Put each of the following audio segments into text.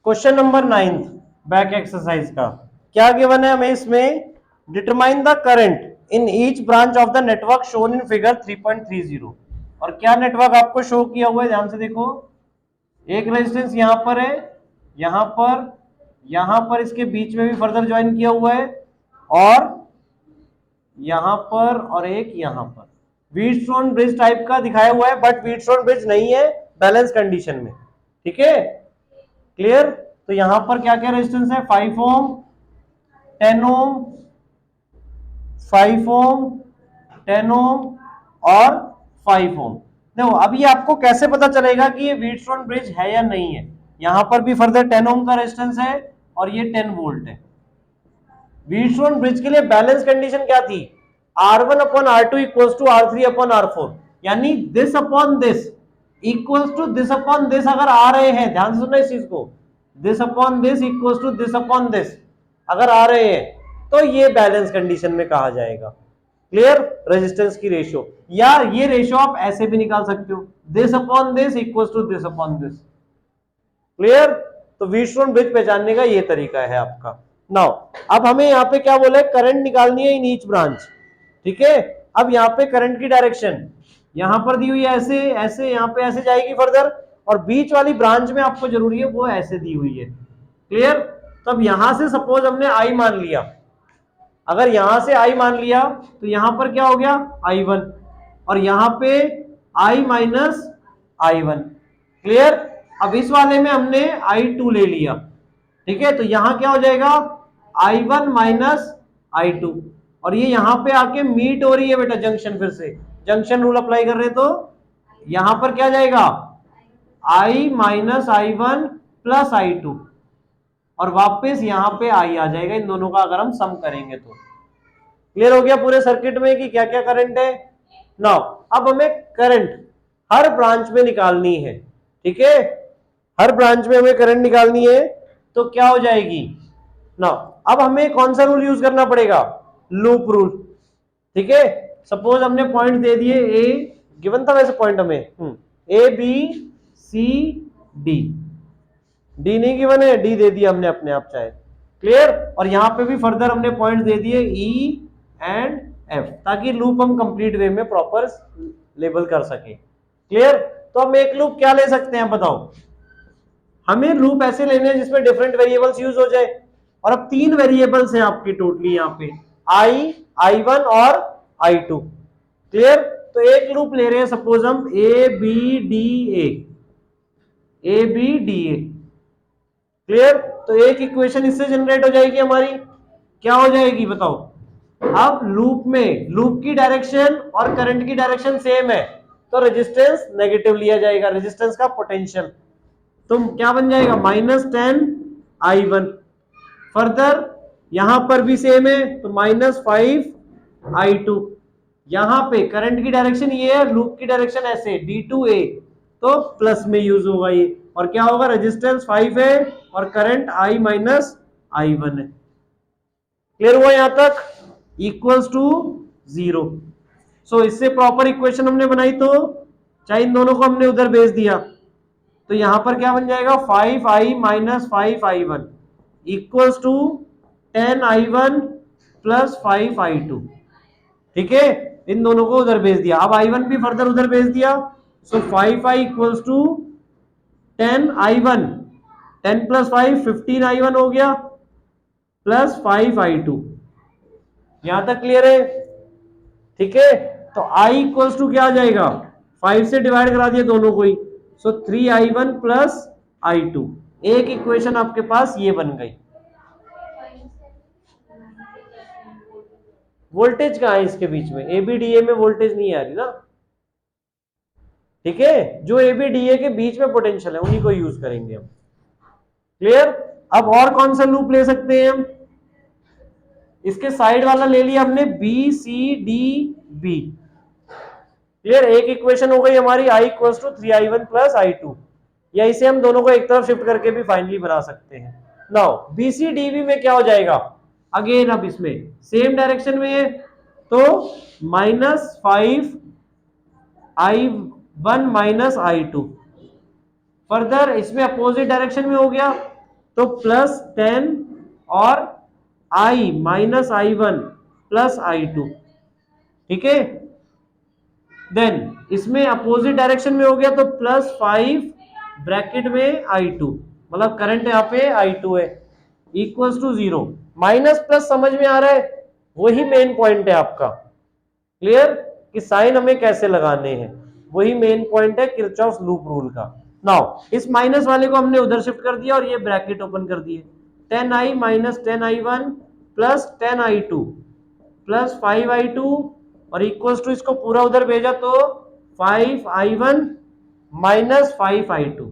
Question number 9 back exercise का क्या given है हमें इसमें, determine the current in each branch of the network shown in figure 3.30। और क्या नेटवर्क आपको शो किया हुआ है, ध्यान से देखो। एक रेजिस्टेंस यहां पर है, यहां पर इसके बीच में भी फर्दर ज्वाइन किया हुआ है, और यहां पर और एक यहां पर व्हीटस्टोन ब्रिज टाइप का दिखाया हुआ है, बट व्हीटस्टोन ब्रिज नहीं है, बैलेंस कंडीशन में। ठीक है, क्लियर। तो यहां पर क्या क्या रेजिस्टेंस है, 5 ओम, 10 ओम, 5 ओम, 10 ओम और 5 ओम। देखो अभी आपको कैसे पता चलेगा कि ये व्हीटस्टोन ब्रिज है या नहीं है। यहां पर भी फर्दर 10 ओम का रेजिस्टेंस है और ये 10 वोल्ट है। व्हीटस्टोन ब्रिज के लिए बैलेंस कंडीशन क्या थी, R1 upon R2 equals to R3 upon R4, यानी this upon this equals to this upon this अगर आ रहे हैं, ध्यान से सुनना इस चीज को, this upon this equals to this upon this अगर आ रहे हैं तो ये बैलेंस कंडीशन में कहा जाएगा। क्लियर, रेजिस्टेंस की रेशियो, या ये रेशियो आप ऐसे भी निकाल सकते हो, this upon this equals to this upon this. Clear, तो व्हीटस्टोन ब्रिज पहचानने का ये तरीका है आपका। नाउ अब हमें यहाँ पे क्या बोला है, करंट निकालनी है इन ईच ब्रांच। ठीक है, अब यहाँ पे करंट की डायरेक्शन यहां पर दी हुई है, ऐसे ऐसे यहाँ पे ऐसे जाएगी फर्दर, और बीच वाली ब्रांच में आपको जरूरी है वो ऐसे दी हुई है। क्लियर, तो अब यहां से सपोज हमने आई मान लिया, अगर यहां से आई मान लिया तो यहां पर क्या हो गया I1, और यहां पे I माइनस I1। क्लियर, अब इस वाले में हमने I2 ले लिया। ठीक है, तो यहां क्या हो जाएगा I1 माइनस I2, और ये यहां पे आके मीट हो रही है बेटा जंक्शन, फिर से जंक्शन रूल अप्लाई कर रहे तो यहां पर क्या जाएगा I minus I1 plus I2, और वापस यहां पे I आ जाएगा इन दोनों का अगर हम सम करेंगे तो। क्लियर हो गया पूरे सर्किट में कि क्या क्या करंट है। नाउ अब हमें करंट हर ब्रांच में निकालनी है। ठीक है, हर ब्रांच में हमें करंट निकालनी है, तो क्या हो जाएगी, नाउ अब हमें कौन सा रूल यूज करना पड़ेगा, लूप रूल। ठीक है, सपोज हमने पॉइंट दे दिए, ए गिवन था वैसे पॉइंट हमें, A B C D, D नहीं गिवन है, डी दे दिया हमने अपने आप चाहे। क्लियर, और यहां पे भी फर्दर हमने पॉइंट दे दिए ई एंड एफ, ताकि लूप हम कंप्लीट वे में प्रॉपर लेबल कर सके। क्लियर, तो हम एक लूप क्या ले सकते हैं बताओ, हमें लूप ऐसे लेने हैं जिसमें डिफरेंट वेरिएबल्स यूज हो जाए, और अब 3 वेरिएबल्स हैं आपकी टोटली यहाँ पे, I1 और I2। क्लियर, तो एक लूप ले रहे हैं सपोज हम A B D A, A B D A. Clear, तो एक इक्वेशन इससे जनरेट हो जाएगी हमारी, क्या हो जाएगी बताओ। अब लूप में लूप की डायरेक्शन और करंट की डायरेक्शन सेम है, तो रेजिस्टेंस नेगेटिव लिया जाएगा, रेजिस्टेंस का पोटेंशियल तो क्या बन जाएगा -10I1। फर्दर यहां पर भी सेम है तो -5I2। यहां पे करंट की डायरेक्शन ये है, लूप की डायरेक्शन ऐसे D2A, तो प्लस में यूज होगा ये, और क्या होगा रेजिस्टेंस 5 है और करंट I माइनस I1 है। क्लियर हुआ यहां तक, इक्वल्स टू 0। सो इससे प्रॉपर इक्वेशन हमने बनाई, तो चाहे इन दोनों को हमने उधर भेज दिया, तो यहां पर क्या बन जाएगा 5I minus 5I1 equals to 10I1 plus 5I2। ठीक है, इन दोनों को उधर भेज दिया, अब I1 भी फर्दर उधर भेज दिया, सो 5I equals to 10I1, 10 plus 5 15I1 हो गया, प्लस 5I2। यहां तक क्लियर है। ठीक है, तो I इक्वल्स टू क्या आ जाएगा, 5 से डिवाइड करा दिया दोनों को ही, सो 3I1 प्लस I2। एक इक्वेशन आपके पास ये बन गई। वोल्टेज कहां है इसके बीच में, एबीडीए में वोल्टेज नहीं आ रही ना। ठीक है, जो एबीडीए के बीच में पोटेंशियल है उन्हीं को यूज करेंगे हम। क्लियर, अब और कौन सा लूप ले सकते हैं हम, इसके साइड वाला ले लिया हमने B C D B. Clear, एक इक्वेशन हो गई हमारी I equals to 3I1 plus I2, या इसे हम दोनों को एक तरफ शिफ्ट करके भी फाइनली बना सकते हैं। नाउ BCDB में क्या हो जाएगा, अगेन अब इसमें सेम डायरेक्शन में है, तो -5I1 माइनस I2। फर्दर इसमें अपोजिट डायरेक्शन में हो गया, तो +10 और i minus i1 plus i2, ठीक है। देन इसमें अपोजिट डायरेक्शन में हो गया तो +5 ब्रैकेट में i2, मतलब करंट यहाँ पे i2 है, इक्वल्स टू 0। माइनस प्लस समझ में आ रहा है, वही मेन पॉइंट है आपका। क्लियर कि साइन हमें कैसे लगाने हैं, वही मेन पॉइंट है किरचॉफ लूप रूल का। नाउ इस माइनस वाले को हमने उधर शिफ्ट कर दिया और ये ब्रैकेट ओपन कर दिए, 10i minus 10i1 plus 10i2 plus 5i2 और इक्वल्स टू इसको पूरा उधर भेजा तो 5i1 माइनस 5i2,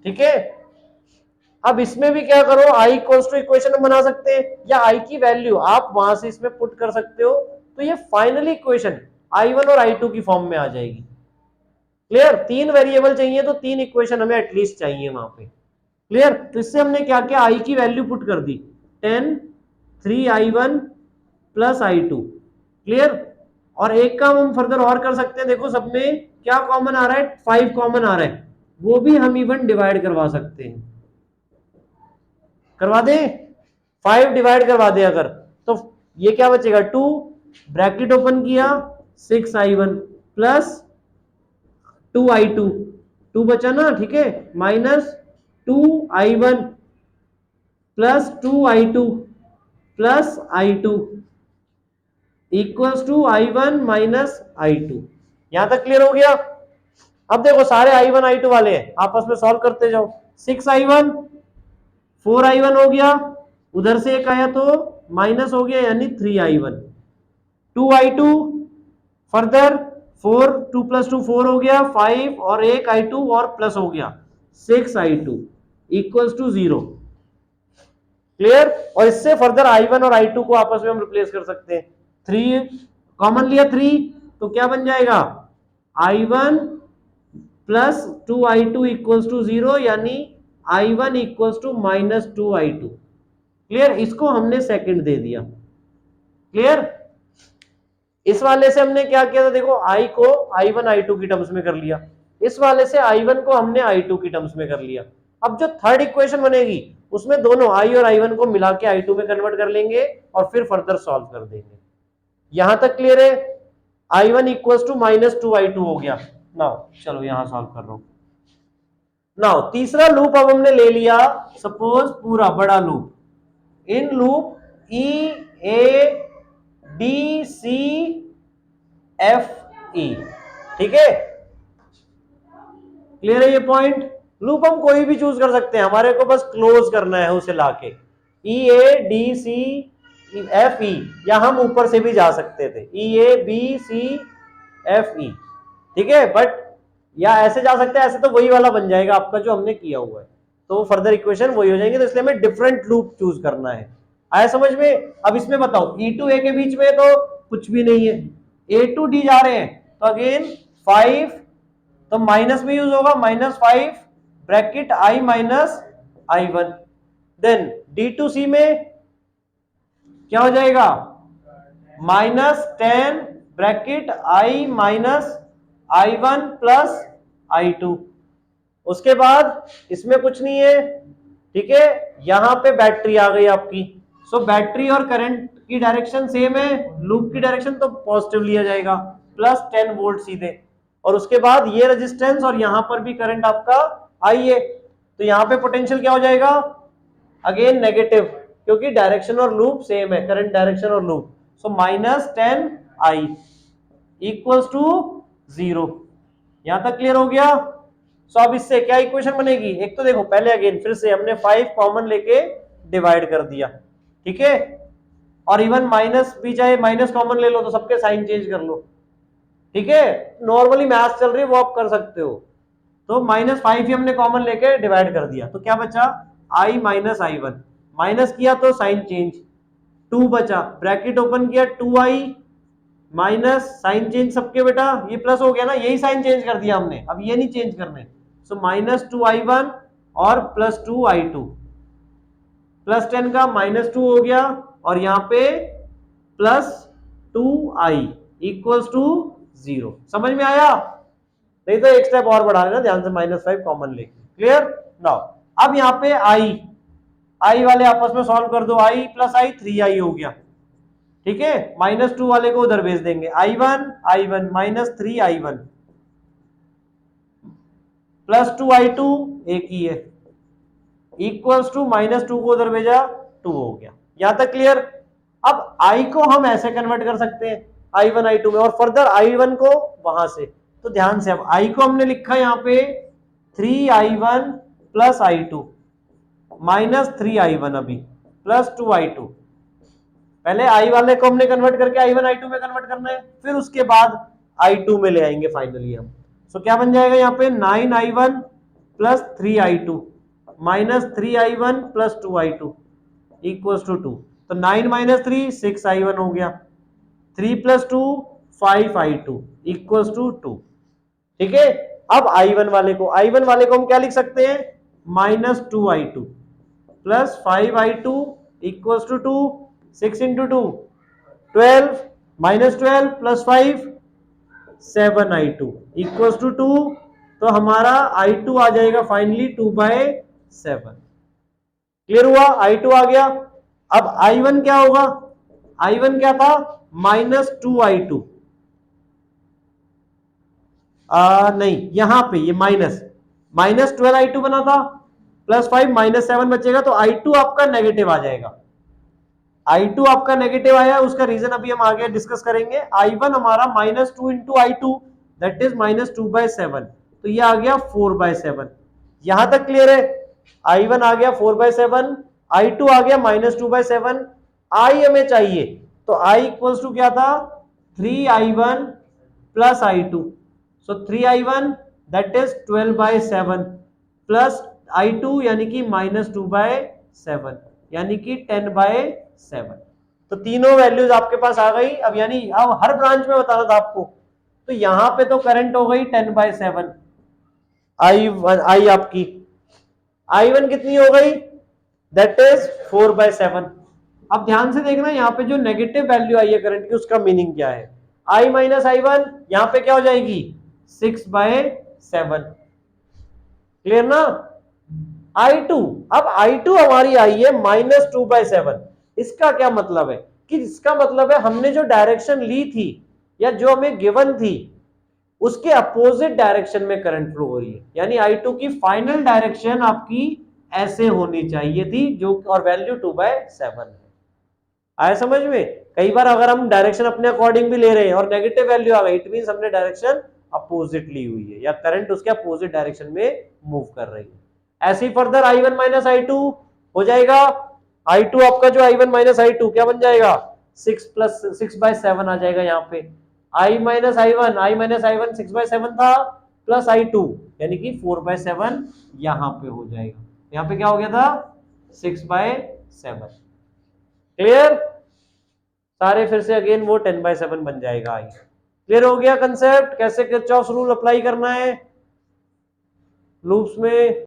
ठीक है। अब इसमें भी क्या करो, i इक्वल्स टू इक्वेशन बना सकते हैं या i की वैल्यू आप वहां से इसमें पुट कर सकते हो, तो ये फाइनली इक्वेशन i1 और i2 की फॉर्म में आ जाएगी। क्लियर, 3 वेरिएबल चाहिए तो 3 इक्वेशन हमें एटलीस्ट चाहिए वहां पे। क्लियर, तो इससे हमने क्या किया, i की वैल्यू पुट कर दी 10 3i1 प्लस i2। क्लियर, और एक काम हम फर्दर और कर सकते हैं, देखो सब में क्या कॉमन आ रहा है, 5 कॉमन आ रहा है, वो भी हम इवन डिवाइड करवा सकते हैं। करवा दे, 5 डिवाइड करवा दे अगर, तो ये क्या बचेगा 2, ब्रैकेट ओपन किया 6i1 प्लस 2i2, 2 बचा ना, ठीक है, minus 2i1 plus 2i2 plus i2 equals to i1 minus i2। यहां तक क्लियर हो गया। अब देखो सारे i1 i2 वाले हैं, आपस में सॉल्व करते जाओ। 6i1 4i1 हो गया, उधर से एक आया तो माइनस हो गया यानी 3i1, 2i2 फर्दर 4, 2 प्लस 2 4 हो गया, 5 और एक i2 और प्लस हो गया 6i2 इक्वल्स टू 0। क्लियर, और इससे फर्दर i1 और i2 को आपस में हम रिप्लेस कर सकते हैं। 3 कॉमन लिया 3, तो क्या बन जाएगा i1 plus 2i2 equals to 0, यानी i1 equals to minus 2i2। Clear, इसको हमने सेकंड दे दिया। क्लियर, इस वाले से हमने क्या किया था, देखो i को i1 i2 की टर्म्स में कर लिया, इस वाले से i1 को हमने i2 की टर्म्स में कर लिया। अब जो थर्ड इक्वेशन बनेगी उसमें दोनों i और i1 को मिला के i2 में कन्वर्ट कर लेंगे और फिर फर्दर सॉल्व कर देंगे। यहां तक क्लियर है, i1 equals to minus 2i2 हो गया। नाउ चलो यहां सॉल्व कर रहा हूं। नाउ तीसरा लूप अब हमने ले लिया, सपोज पूरा बड़ा loop, in loop E A D C F E, ठीक है। क्लियर है ये पॉइंट। लूप हम कोई भी चूज कर सकते हैं, हमारे को बस क्लोज करना है उसे लाके, E A D C F E, या हम ऊपर से भी जा सकते थे E A B C F E, ठीक है, बट या ऐसे जा सकते हैं, ऐसे तो वही वाला बन जाएगा आपका जो हमने किया हुआ है, तो फर्दर इक्वेशन वही हो जाएंगे, तो इसलिए हमें डिफरेंट लूप चूज करना है। आया समझ में। अब इसमें बताओ E टू A के बीच में तो कुछ भी नहीं है, A टू D जा रहे हैं तो अगेन 5, तो माइनस में यूज होगा, -5 bracket i minus i1। Then D to C में क्या हो जाएगा, -10 bracket i minus i1 plus i2। उसके बाद इसमें कुछ नहीं है, ठीक है, यहां पे बैटरी आ गई आपकी, सो बैटरी और करंट की डायरेक्शन सेम है, लूप की डायरेक्शन तो पॉजिटिव लिया जाएगा, +10 वोल्ट सीधे। और उसके बाद ये रेजिस्टेंस और यहां पर भी करंट आपका आई है, तो यहां पे पोटेंशियल क्या हो जाएगा, अगेन नेगेटिव, क्योंकि डायरेक्शन और लूप सेम है, करंट डायरेक्शन और loop, so -10i equals to 0। यहां तक क्लियर हो गया। सो अब इससे क्या इक्वेशन बनेगी, एक तो देखो पहले अगेन फिर से हमने 5 कॉमन लेके डिवाइड कर दिया, ठीक है, और इवन माइनस भी चाहे माइनस कॉमन ले लो तो सबके साइन चेंज कर लो, ठीक है, नॉर्मली मैथ्स चल रही है वो आप कर सकते हो। तो -5 ही हमने कॉमन लेके डिवाइड कर दिया, तो क्या बचा i माइनस i1, माइनस किया तो साइन चेंज, 2 बचा, ब्रैकेट ओपन किया 2i माइनस साइन चेंज सबके बेटा, ये प्लस हो गया ना, यही साइन चेंज कर दिया हमने, अब ये नहीं चेंज करने, सो -2i1 और +2i2, +10 का -2 हो गया और यहाँ पे +2i इक्वल्स टू 0। समझ में आया, नहीं तो एक स्टेप और बढ़ा लेना ध्यान से, -5 कॉमन लेके। क्लियर। नाउ अब यहाँ पे आई वाले आपस में सॉल्व कर दो, आई प्लस आई 3i हो गया, ठीक है। -2 वाले को उधर भेज देंगे, i1 -3i1 प्लस 2i2 एक ही है, इक्वल्स टू -2 को उधर भेजा 2 हो गया। यहां तक क्लियर। अब i को हम ऐसे कन्वर्ट कर सकते हैं i1 i2 में, और फर्दर i1 को वहां से। तो ध्यान से, अब i को हमने लिखा यहाँ पे 3i1 प्लस i2 -3i1 अभी प्लस 2i2। पहले i वाले को हमने कन्वर्ट करके i1 i2 में कन्वर्ट करना है, फिर उसके बाद i2 में ले आएंगे फाइनली हम। सो क्या बन जाएगा यहाँ पे 9i1 plus 3i2 -3i1 plus 2i2 equals to 2। तो 9 माइनस 3 6i1 हो गया, 3 प्लस 2 5i2 इक्वल्स टू 2, ठीक है। अब i1 वाले को हम क्या लिख सकते हैं, -2i2 plus 5i2 equals to 2, 6 into 2 12, -12 plus 5 7i2 equals to 2। तो हमारा i2 आ जाएगा फाइनली 2/7। क्लियर हुआ, i2 आ गया। अब i1 क्या होगा, i1 क्या था, -2i2, नहीं यहां पे ये -12i2 बना था, प्लस 5 -7 बचेगा, तो i2 आपका नेगेटिव आ जाएगा। i2 आपका नेगेटिव आया, उसका रीजन अभी हम आगे डिस्कस करेंगे। i1 हमारा -2 इंटू i2 दैट इज -2/7, तो ये आ गया 4/7। यहां तक क्लियर है, i1 आ गया 4/7, i2 आ गया -2/7। i हमें चाहिए, तो i इक्वल्स टू क्या था, 3i1 plus i2, so 3i1 that is 12/7 plus i2 यानी कि -2/7 यानी कि 10/7। तो तीनों वैल्यूज आपके पास आ गई। अब यानी अब हर ब्रांच में बताना था आपको, तो यहां पे तो करंट हो गई 10/7, आई आपकी i1 कितनी हो गई, दैट इज 4/7। अब ध्यान से देखना, यहाँ पे जो नेगेटिव वैल्यू आई है करंट की, उसका मीनिंग क्या है, i माइनस i1 यहां पे क्या हो जाएगी 6/7। क्लियर ना। i2, अब i2 हमारी आई है -2/7। इसका क्या मतलब है, कि इसका मतलब है हमने जो डायरेक्शन ली थी या जो हमें गिवन थी, उसके अपोजिट डायरेक्शन में करंट फ्लो हो रही है। यानी i2 की फाइनल डायरेक्शन आपकी ऐसे होनी चाहिए थी, जो और वैल्यू 2/7 है। आया समझ में। कई बार अगर हम डायरेक्शन अपने अकॉर्डिंग भी ले रहे हैं और नेगेटिव वैल्यू आ गई, इट मींस हमने डायरेक्शन अपोजिट ली हुई है, या करंट उसके अपोजिट डायरेक्शन में मूव कर रही है। ऐसे ही फर्दर i1 माइनस i2 हो जाएगा। i2 आपका जो i1 माइनस i2 क्या बन जाएगा, 6/7 आ जाएगा यहाँ पे। i माइनस i1 6/7 था, प्लस i2 यानी कि 4/7 यहाँ पे हो जाएगा। यहाँ पे क्या हो गया था, 6/7। क्लियर, सारे फिर से अगेन वो 10/7 बन जाएगा। क्लियर हो गया कंसेप्ट, कैसे किरचॉफ्स रूल अप्लाई करना है लूप्स में।